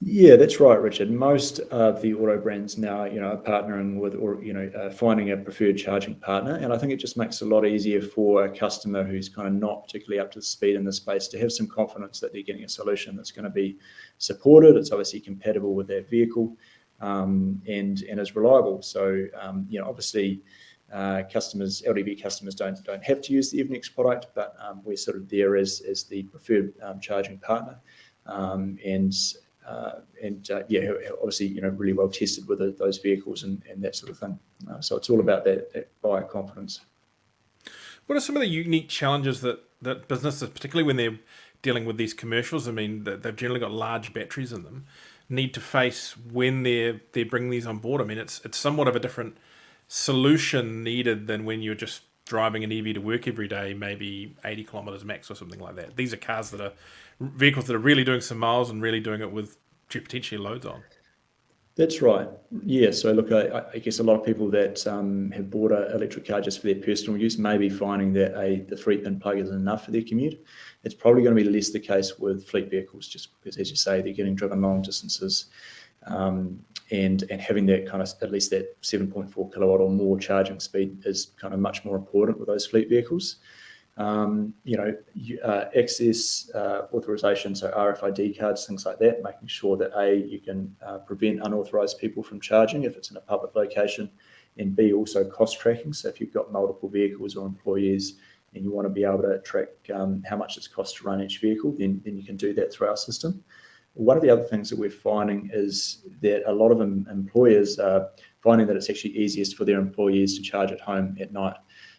Yeah, that's right, Richard. Most of the auto brands now, are partnering with or finding a preferred charging partner, and I think it just makes it a lot easier for a customer who's kind of not particularly up to speed in the space to have some confidence that they're getting a solution that's going to be supported. It's obviously compatible with their vehicle, and is reliable. So obviously, LDV customers don't have to use the Evenex product, but we're sort of there as the preferred charging partner, obviously really well tested with those vehicles and that sort of thing. So it's all about that buyer confidence. What are some of the unique challenges that businesses, particularly when they're dealing with these commercials, I mean, they've generally got large batteries in them, need to face when they're bringing these on board? I mean, it's somewhat of a different solution needed than when you're just driving an EV to work every day, maybe 80 kilometers max or something like that. These are vehicles that are really doing some miles and really doing it with potentially loads on. That's right. Yeah. So look, I guess a lot of people that have bought an electric car just for their personal use may be finding that the 3-pin plug isn't enough for their commute. It's probably going to be less the case with fleet vehicles, just because, as you say, they're getting driven long distances, and having that kind of at least that 7.4 kilowatt or more charging speed is kind of much more important with those fleet vehicles. Access authorization, so RFID cards, things like that, making sure that you can prevent unauthorized people from charging if it's in a public location, and B, also cost tracking. So if you've got multiple vehicles or employees and you want to be able to track how much it costs to run each vehicle, then you can do that through our system. One of the other things that we're finding is that a lot of employers are finding that it's actually easiest for their employees to charge at home at night.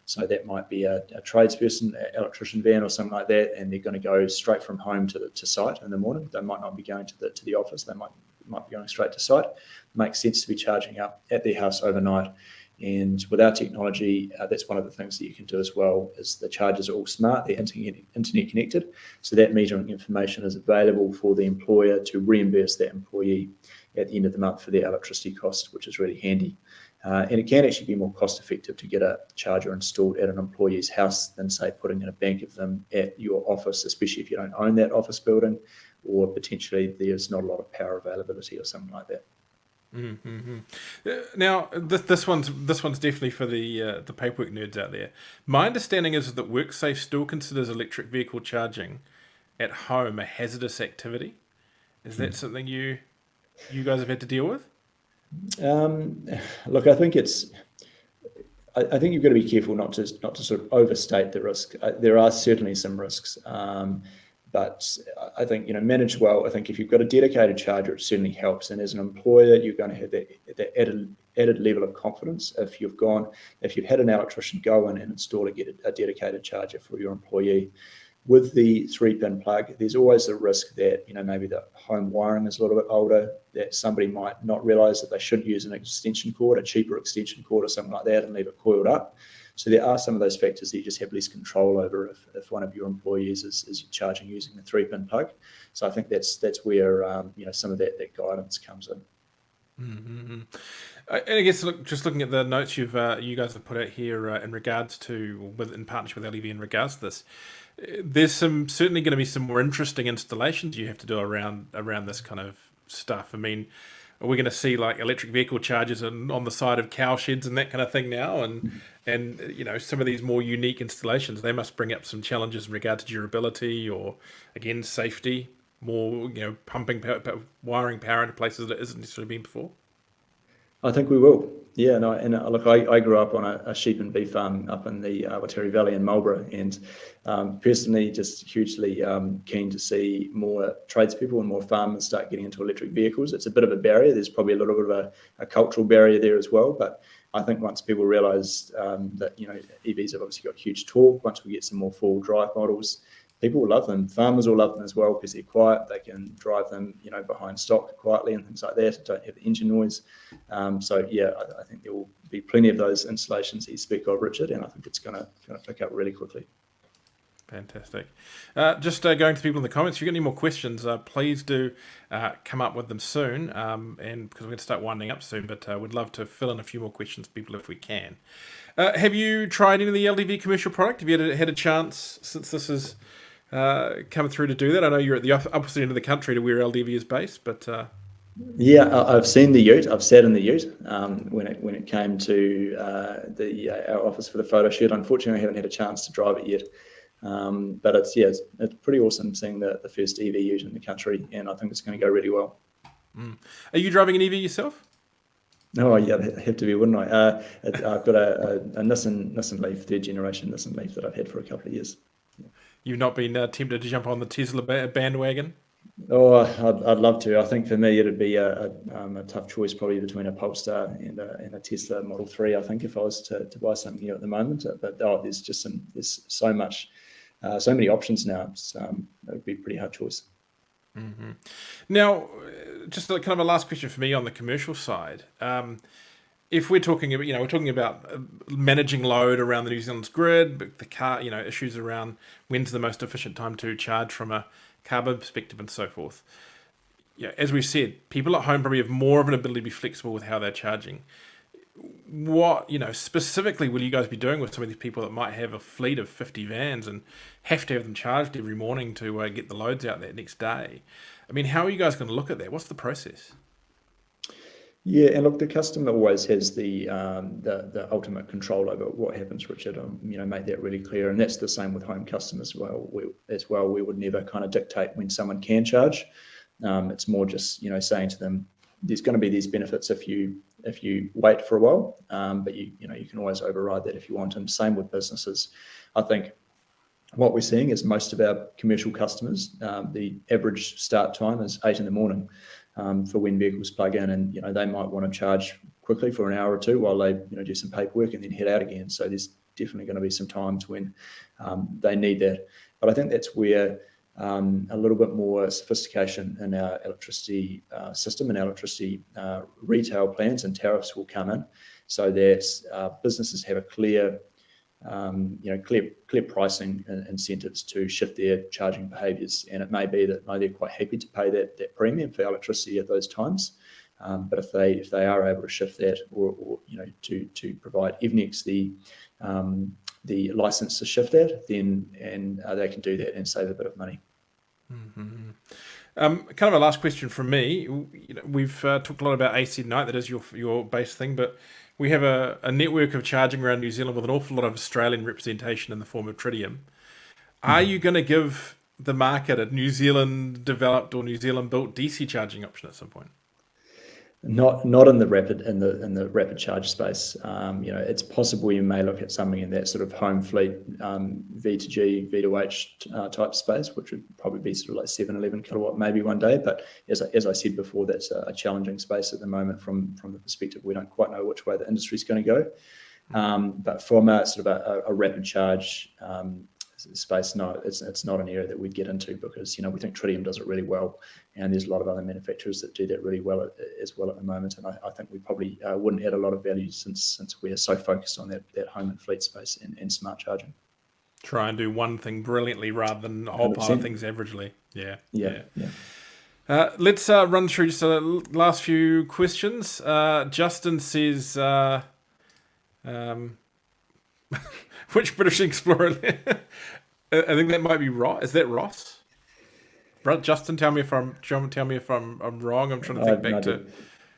So that might be a tradesperson, electrician van or something like that, and they're going to go straight from home to site in the morning. They might not be going to the office. They might be going straight to site. It makes sense to be charging up at their house overnight. And with our technology, that's one of the things that you can do as well, is the chargers are all smart, they're internet connected. So that metering information is available for the employer to reimburse that employee at the end of the month for their electricity cost, which is really handy. And it can actually be more cost effective to get a charger installed at an employee's house than, say, putting in a bank of them at your office, especially if you don't own that office building, or potentially there's not a lot of power availability or something like that. Mm-hmm. Now, this one's definitely for the paperwork nerds out there. My understanding is that WorkSafe still considers electric vehicle charging at home a hazardous activity. Is that something you guys have had to deal with? Look, I think you've got to be careful not to sort of overstate the risk. There are certainly some risks, but I think, managed well. I think if you've got a dedicated charger, it certainly helps. And as an employer, you're going to have that added level of confidence if you've had an electrician go in and install a dedicated charger for your employee. With the 3-pin plug, there's always a risk that, maybe the home wiring is a little bit older, that somebody might not realize that they should use an extension cord, a cheaper extension cord or something like that, and leave it coiled up. So there are some of those factors that you just have less control over if one of your employees is charging using the 3-pin plug. So I think that's where some of that guidance comes in. Mm-hmm. And I guess just looking at the notes you guys have put out here in regards to, in partnership with LEV in regards to this, there's certainly going to be some more interesting installations you have to do around this kind of stuff. I mean, are we going to see like electric vehicle chargers on the side of cow sheds and that kind of thing now? And some of these more unique installations, they must bring up some challenges in regard to durability or, again, safety, more, pumping wiring power into places that it isn't necessarily been before. I think we will. Yeah, no, and look, I grew up on a sheep and beef farm up in the Awatere Valley in Marlborough, and personally just hugely keen to see more tradespeople and more farmers start getting into electric vehicles. It's a bit of a barrier. There's probably a little bit of a cultural barrier there as well, but I think once people realise that EVs have obviously got huge torque, once we get some more four-wheel drive models, people will love them. Farmers will love them as well because they're quiet. They can drive them, behind stock quietly and things like that. Don't have the engine noise. So yeah, I think there will be plenty of those installations that you speak of, Richard, and I think it's going to pick up really quickly. Fantastic. Just going to people in the comments, if you've got any more questions, please do come up with them soon, and because we're going to start winding up soon, but we'd love to fill in a few more questions, people, if we can. Have you tried any of the LDV commercial product? Have you had a chance since this is come through to do that? I know you're at the opposite end of the country to where LDV is based, but yeah, I've seen the ute. I've sat in the ute when it came to our office for the photo shoot. Unfortunately, I haven't had a chance to drive it yet, but it's pretty awesome seeing the first EV ute in the country, and I think it's going to go really well. Are you driving an EV yourself? No, yeah, I have to be, wouldn't I? I've got a Nissan Leaf, third generation Nissan Leaf that I've had for a couple of years. You've not been tempted to jump on the Tesla bandwagon? Oh, I'd love to. I think for me, it'd be a tough choice, probably between a Polestar and a Tesla Model 3. I think if I was to buy something new at the moment, but there's so much, so many options now. It would be a pretty hard choice. Now, just kind of a last question for me on the commercial side. If we're talking about, we're talking about managing load around the New Zealand's grid, but the car, issues around when's the most efficient time to charge from a carbon perspective and so forth. Yeah, as we've said, people at home probably have more of an ability to be flexible with how they're charging. What, specifically will you guys be doing with some of these people that might have a fleet of 50 vans and have to have them charged every morning to get the loads out that next day? I mean, how are you guys going to look at that? What's the process? Yeah, and look, the customer always has the ultimate control over what happens, Richard. Make that really clear, and that's the same with home customers as well. We would never kind of dictate when someone can charge. It's more just saying to them, there's going to be these benefits if you wait for a while, but you can always override that if you want. And same with businesses. I think what we're seeing is most of our commercial customers, the average start time is 8 a.m. For when vehicles plug in, and they might want to charge quickly for an hour or two while they do some paperwork and then head out again. So there's definitely going to be some times when they need that. But I think that's where a little bit more sophistication in our electricity system and electricity retail plans and tariffs will come in, so that businesses have a clear pricing incentives to shift their charging behaviours. And it may be that they're quite happy to pay that premium for electricity at those times. But if they are able to shift that, or to provide Evenex the license to shift that, then they can do that and save a bit of money. Kind of a last question from me. We've talked a lot about AC Night. That is your base thing, but we have a network of charging around New Zealand with an awful lot of Australian representation in the form of Tritium. Are you going to give the market a New Zealand developed or New Zealand built DC charging option at some point? Not in the rapid charge space. It's possible you may look at something in that sort of home fleet V2G, V2H type space, which would probably be sort of like 7-11 kilowatt maybe one day. But as I said before, that's a challenging space at the moment from the perspective we don't quite know which way the industry is going to go. But from a sort of a rapid charge space, no, it's not an area that we'd get into, because we think Tritium does it really well, and there's a lot of other manufacturers that do that really well as well at the moment. And I think we probably wouldn't add a lot of value since we're so focused on that home and fleet space and smart charging. Try and do one thing brilliantly rather than a whole pile of things averagely. Yeah. Let's run through just the last few questions. Justin says, which British explorer? I think that might be Ross. Is that Ross? Justin, tell me if I'm wrong. I'm trying to think back to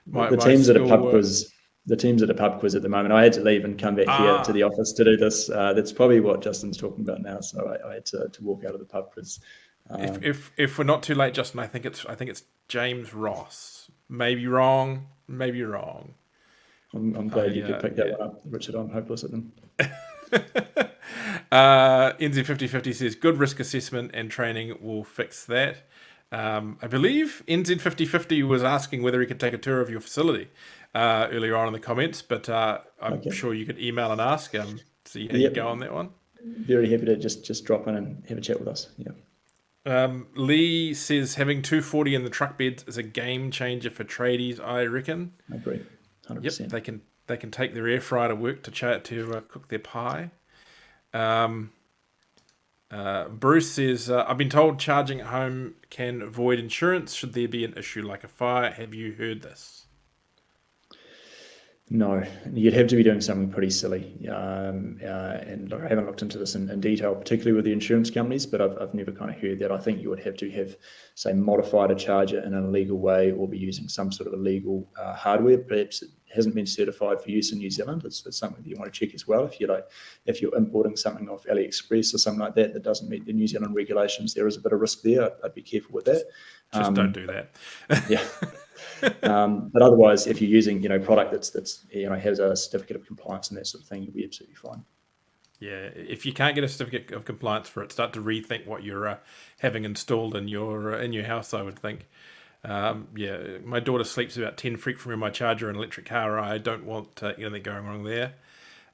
my teams at a pub school quiz. The team's at a pub quiz at the moment. I had to leave and come back here to the office to do this. That's probably what Justin's talking about now. So I had to walk out of the pub quiz. If we're not too late, Justin, I think it's James Ross. Maybe wrong. I'm glad you could pick that one up, Richard. I'm hopeless at them. NZ5050 says good risk assessment and training will fix that. I believe NZ5050 was asking whether he could take a tour of your facility earlier on in the comments, but I'm sure you could email and ask him, see how you go on that one. Very happy to just drop in and have a chat with us. Lee says having 240 in the truck beds is a game changer for tradies, I reckon. I agree, 100%. Yep, they can take their air fryer to work to cook their pie. Bruce says, I've been told charging at home can void insurance. Should there be an issue like a fire? Have you heard this? No, you'd have to be doing something pretty silly. And look, I haven't looked into this in detail, particularly with the insurance companies, but I've never kind of heard that. I think you would have to have, say, modified a charger in an illegal way, or be using some sort of illegal hardware. Perhaps it hasn't been certified for use in New Zealand. It's something that you want to check as well. If you're importing something off AliExpress or something like that that doesn't meet the New Zealand regulations, there is a bit of risk there. I'd be careful with that. Just don't do that. Yeah. But otherwise, if you're using product that's has a certificate of compliance and that sort of thing, you'll be absolutely fine. Yeah, if you can't get a certificate of compliance for it, start to rethink what you're having installed in your house. I would think. Yeah, my daughter sleeps about 10 feet from my charger in an electric car. I don't want anything going wrong there.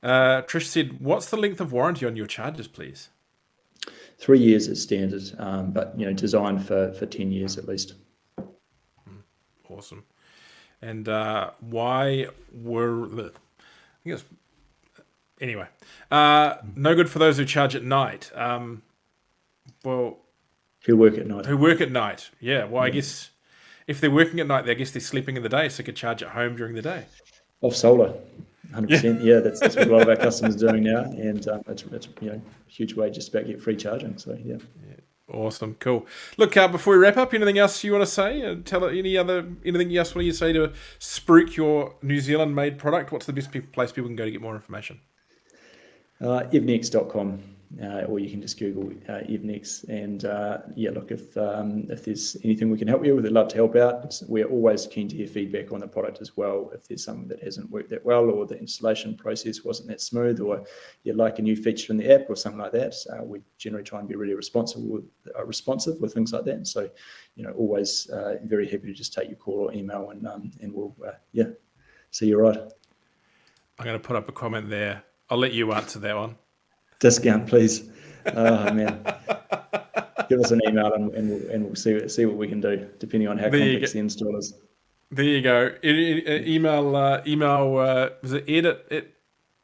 Trish said, "What's the length of warranty on your chargers, please?" 3 years is standard, but designed for 10 years at least. Awesome. And why were I guess anyway? No good for those who charge at night. Well, Who work at night? who work at night? Yeah. Well, I guess if they're working at night, I guess they're sleeping in the day, so they could charge at home during the day. Off solar, 100%. Yeah, that's what a lot of our customers are doing now, and it's a huge way just about get free charging. So yeah. Awesome, cool. Look, before we wrap up, anything else you want to say? Tell anything else want you say to spruik your New Zealand-made product? What's the best place people can go to get more information? EVNEX.com, or you can just Google Evenex. And look, if there's anything we can help you with, we'd love to help out. We're always keen to hear feedback on the product as well. If there's something that hasn't worked that well, or the installation process wasn't that smooth, or you'd like a new feature in the app or something like that, we generally try and be really responsive with things like that. So, always very happy to just take your call or email, and we'll see you right. I'm going to put up a comment there. I'll let you answer that one. Discount, please. Oh man, give us an email and we'll see what we can do, depending on how complex the install is. There you go. Email. Was it Ed?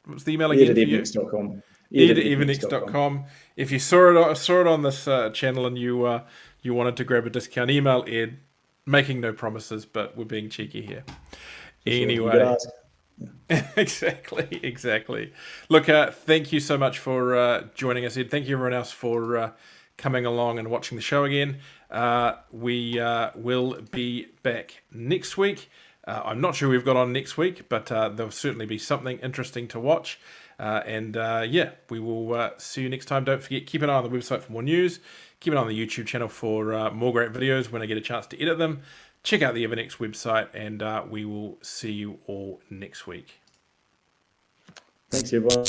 What's the email again? Ed@evenex.com. Ed@evenex.com. If you saw it on this channel and you wanted to grab a discount, email Ed. Making no promises, but we're being cheeky here. Anyway. Exactly. Look, thank you so much for joining us, Ed. Thank you everyone else for coming along and watching the show again. We will be back next week. I'm not sure who we've got on next week, but there'll certainly be something interesting to watch. We will see you next time. Don't forget, keep an eye on the website for more news. Keep an eye on the YouTube channel for more great videos when I get a chance to edit them. Check out the EVNEX website, and we will see you all next week. Thanks, everyone.